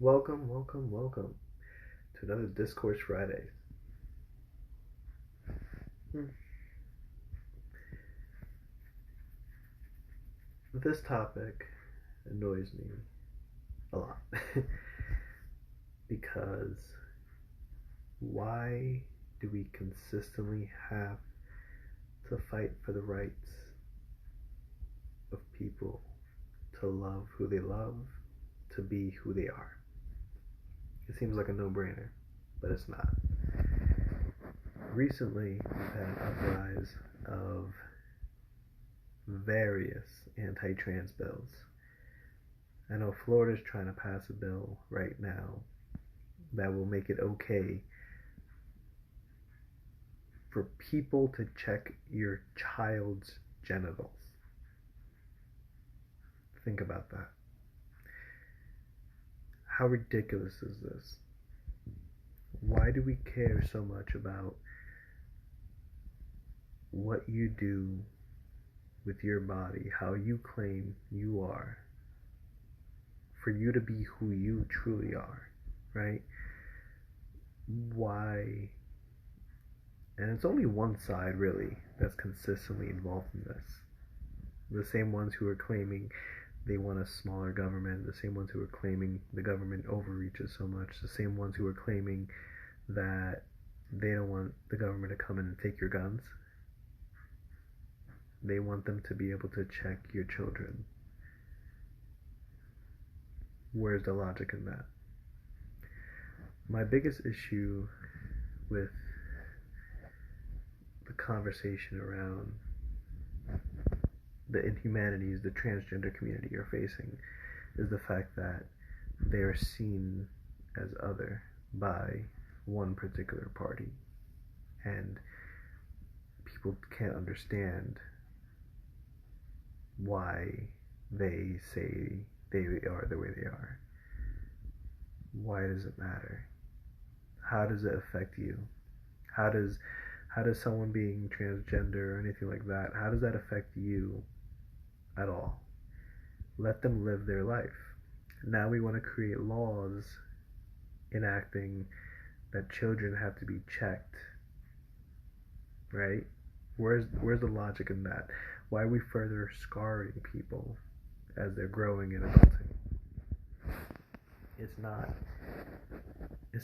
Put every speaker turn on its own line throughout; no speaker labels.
Welcome to another Discourse Friday. Hmm. This topic annoys me a lot because why do we consistently have to fight for the rights of people to love who they love, to be who they are? It seems like a no-brainer, but it's not. Recently, we've had an uprise of various anti-trans bills. I know Florida's trying to pass a bill right now that will make it okay for people to check your child's genitals. Think about that. How ridiculous is this? Why do we care so much about what you do with your body, how you claim you are, for you to be who you truly are, right? Why? And it's only one side, really, that's consistently involved in this. The same ones who are claiming they want a smaller government, the same ones who are claiming the government overreaches so much, the same ones who are claiming that they don't want the government to come in and take your guns. They want them to be able to check your children. Where's the logic in that? My biggest issue with the conversation around the inhumanities the transgender community are facing is the fact that they are seen as other by one particular party, and people can't understand why they say they are the way they are. Why does it matter? How does it affect you? How does someone being transgender or anything like that, how does that affect you at all? Let them live their life. Now we want to create laws enacting that children have to be checked, right? Where's the logic in that? Why are we further scarring people as they're growing and adulting? It's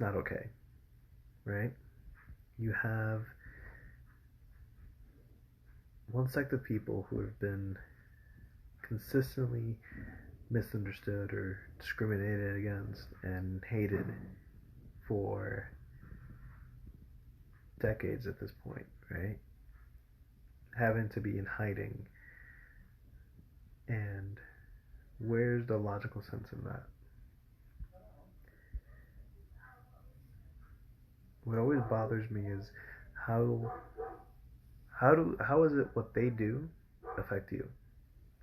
not okay, right? You have one sect of people who have been consistently misunderstood or discriminated against and hated for decades at this point, right? Having to be in hiding. And where's the logical sense in that? What always bothers me is how how is it what they do affect you?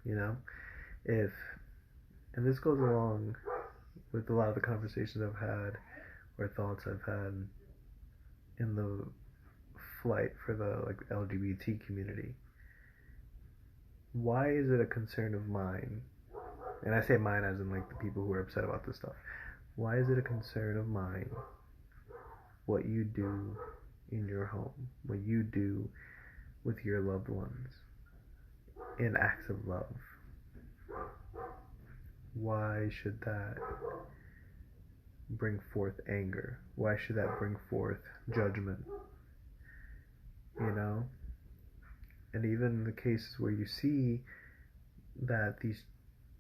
You know? If and this goes along with a lot of the conversations I've had or thoughts I've had in the flight for the LGBT community. Why is it a concern of mine? And I say mine as in the people who are upset about this stuff. Why is it a concern of mine what you do in your home, what you do with your loved ones in acts of love? Why should that bring forth anger? Why should that bring forth judgment? You know? And even in the cases where you see that these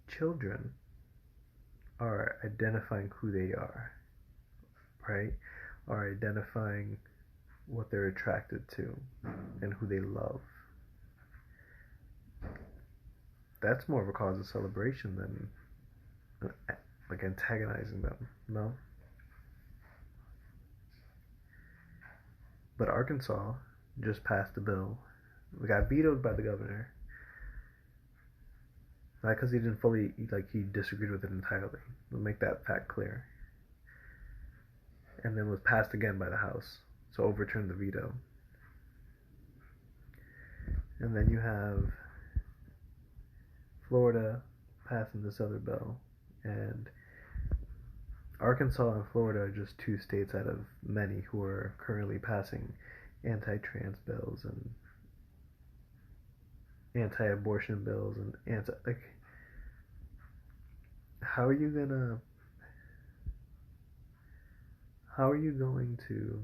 children are identifying who they are, right? Are identifying what they're attracted to and who they love. That's more of a cause of celebration than antagonizing them, no? But Arkansas just passed a bill. It got vetoed by the governor. Not because he didn't fully, he disagreed with it entirely. We'll make that fact clear. And then was passed again by the House, so overturned the veto. And then you have Florida passing this other bill, and Arkansas and Florida are just two states out of many who are currently passing anti-trans bills and anti-abortion bills and like, how are you gonna how are you going to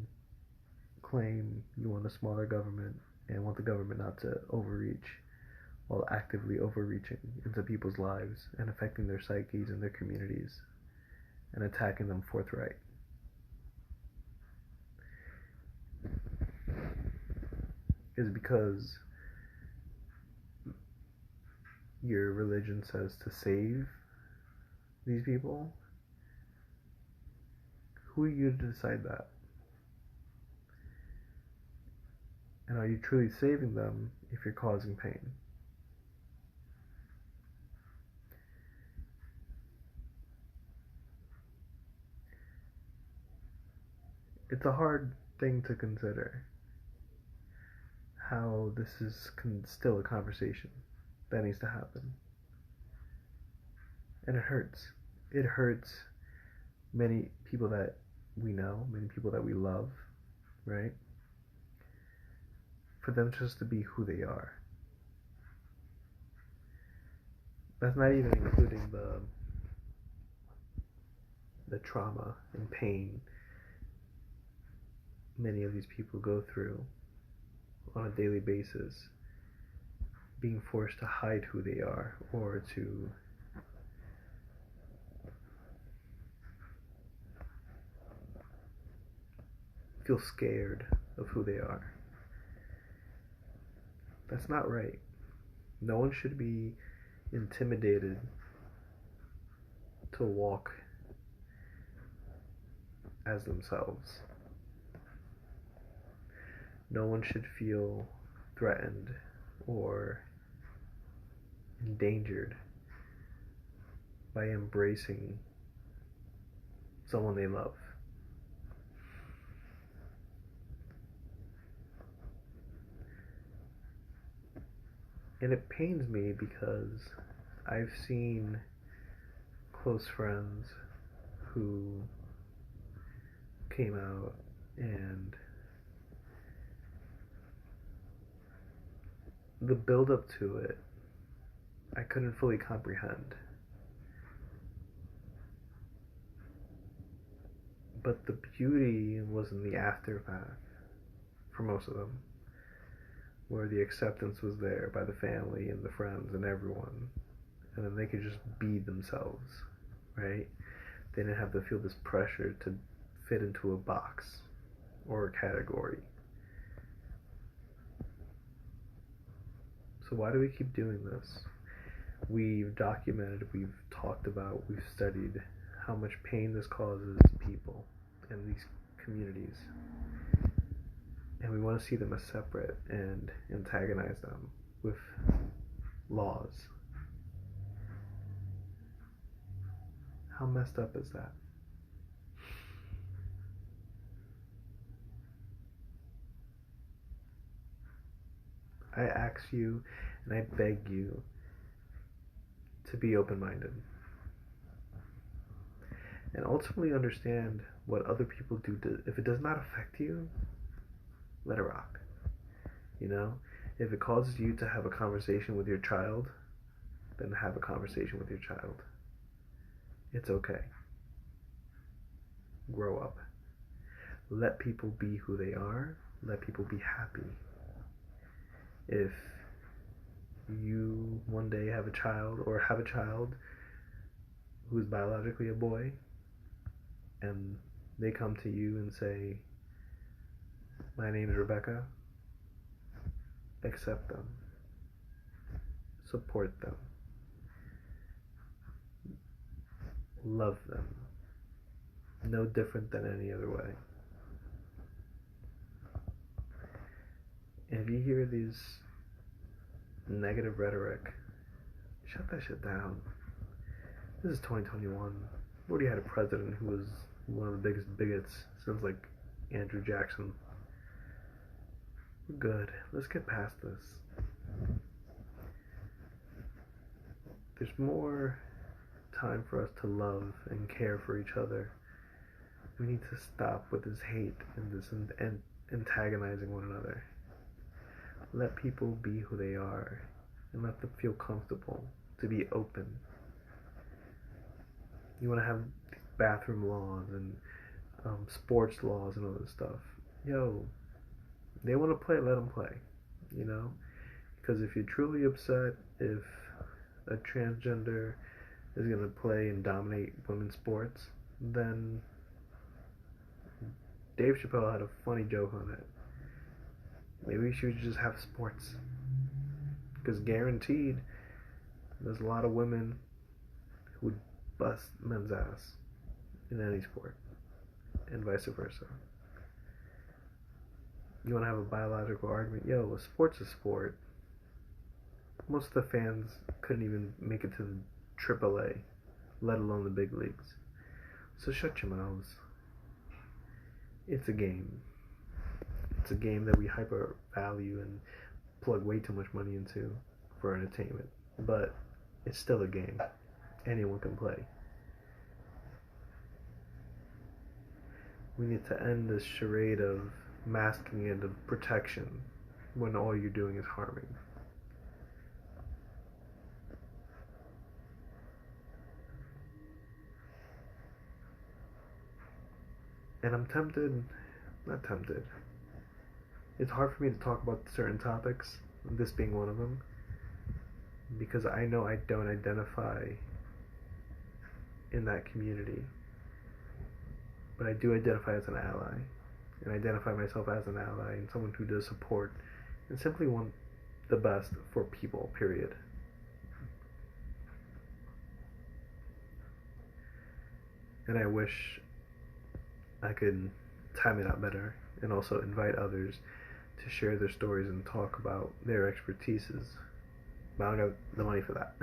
claim you want a smaller government and want the government not to overreach while actively overreaching into people's lives and affecting their psyches and their communities and attacking them forthright? Is because your religion says to save these people? Who are you to decide that? And are you truly saving them if you're causing pain? It's a hard thing to consider how this is still a conversation that needs to happen. And it hurts. It hurts many people that we know, many people that we love, right? For them just to be who they are. That's not even including the trauma and pain many of these people go through on a daily basis, being forced to hide who they are or to feel scared of who they are. That's not right. No one should be intimidated to walk as themselves. No one should feel threatened or endangered by embracing someone they love. And it pains me because I've seen close friends who came out and the build up to it I couldn't fully comprehend. But the beauty was in the aftermath for most of them, where the acceptance was there by the family and the friends and everyone, and then they could just be themselves, right? They didn't have to feel this pressure to fit into a box or a category. So why do we keep doing this? We've documented, we've talked about, we've studied how much pain this causes people and these communities. And we want to see them as separate and antagonize them with laws. How messed up is that? I ask you and I beg you to be open-minded and ultimately understand what other people do. If it does not affect you, let it rock. You know, if it causes you to have a conversation with your child, then have a conversation with your child. It's okay. Grow up. Let people be who they are. Let people be happy. If you one day have a child or have a child who is biologically a boy and they come to you and say, my name is Rebecca, accept them, support them, love them, no different than any other way. And if you hear these negative rhetoric, shut that shit down. This is 2021. We already had a president who was one of the biggest bigots since like Andrew Jackson. We're good. Let's get past this. There's more time for us to love and care for each other We need to stop with this hate and this antagonizing one another. Let people be who they are and let them feel comfortable to be open. You want to have bathroom laws and sports laws and all this stuff. Yo, they want to play, let them play. You know? Because if you're truly upset if a transgender is going to play and dominate women's sports, then Dave Chappelle had a funny joke on it. Maybe we should just have sports. Because guaranteed, there's a lot of women who would bust men's ass in any sport, and vice versa. You want to have a biological argument? Yo, a sport's a sport. Most of the fans couldn't even make it to the AAA, let alone the big leagues. So shut your mouths. It's a game. It's a game that we hyper value and plug way too much money into for entertainment. But it's still a game. Anyone can play. We need to end this charade of masking and of protection when all you're doing is harming. And I'm not tempted. It's hard for me to talk about certain topics, this being one of them, because I know I don't identify in that community. But I do identify as an ally, and identify myself as an ally and someone who does support and simply want the best for people, period. And I wish I could time it out better and also invite others to share their stories and talk about their expertises. But I don't have the money for that.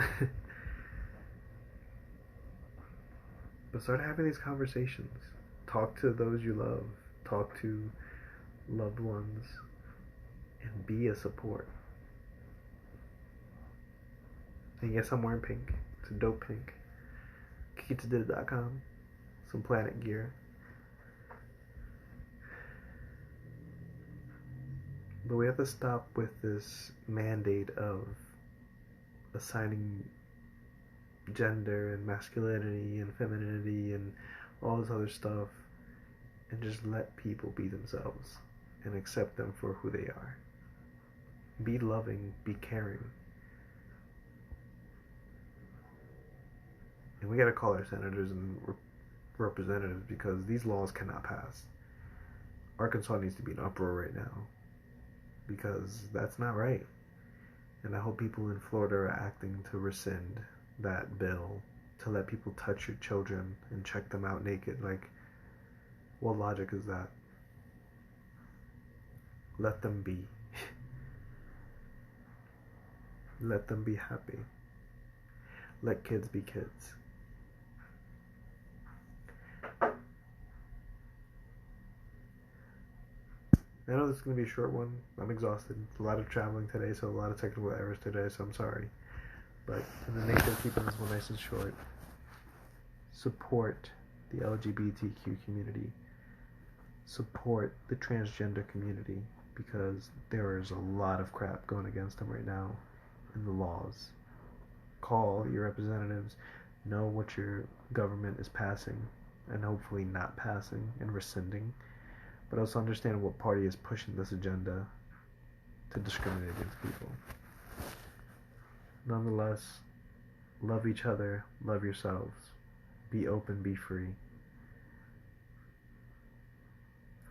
But start having these conversations. Talk to those you love. Talk to loved ones. And be a support. And yes, I'm wearing pink. It's a dope pink. KitsDid.com. Some Planet gear. But we have to stop with this mandate of assigning gender and masculinity and femininity and all this other stuff, and just let people be themselves and accept them for who they are. Be loving, be caring. And we gotta call our senators and representatives, because these laws cannot pass. Arkansas needs to be in uproar right now, because that's not right. And I hope people in Florida are acting to rescind that bill to let people touch your children and check them out naked. Like, what logic is that? Let them be. Let them be happy. Let kids be kids. I know this is going to be a short one. I'm exhausted. A lot of traveling today, so a lot of technical errors today, so I'm sorry. But in the nature of keeping this one nice and short, support the LGBTQ community. Support the transgender community, because there is a lot of crap going against them right now in the laws. Call your representatives. Know what your government is passing and hopefully not passing and rescinding. But also understand what party is pushing this agenda to discriminate against people. Nonetheless, love each other, love yourselves, be open, be free.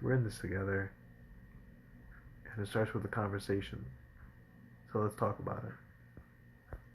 We're in this together, and it starts with a conversation. So let's talk about it.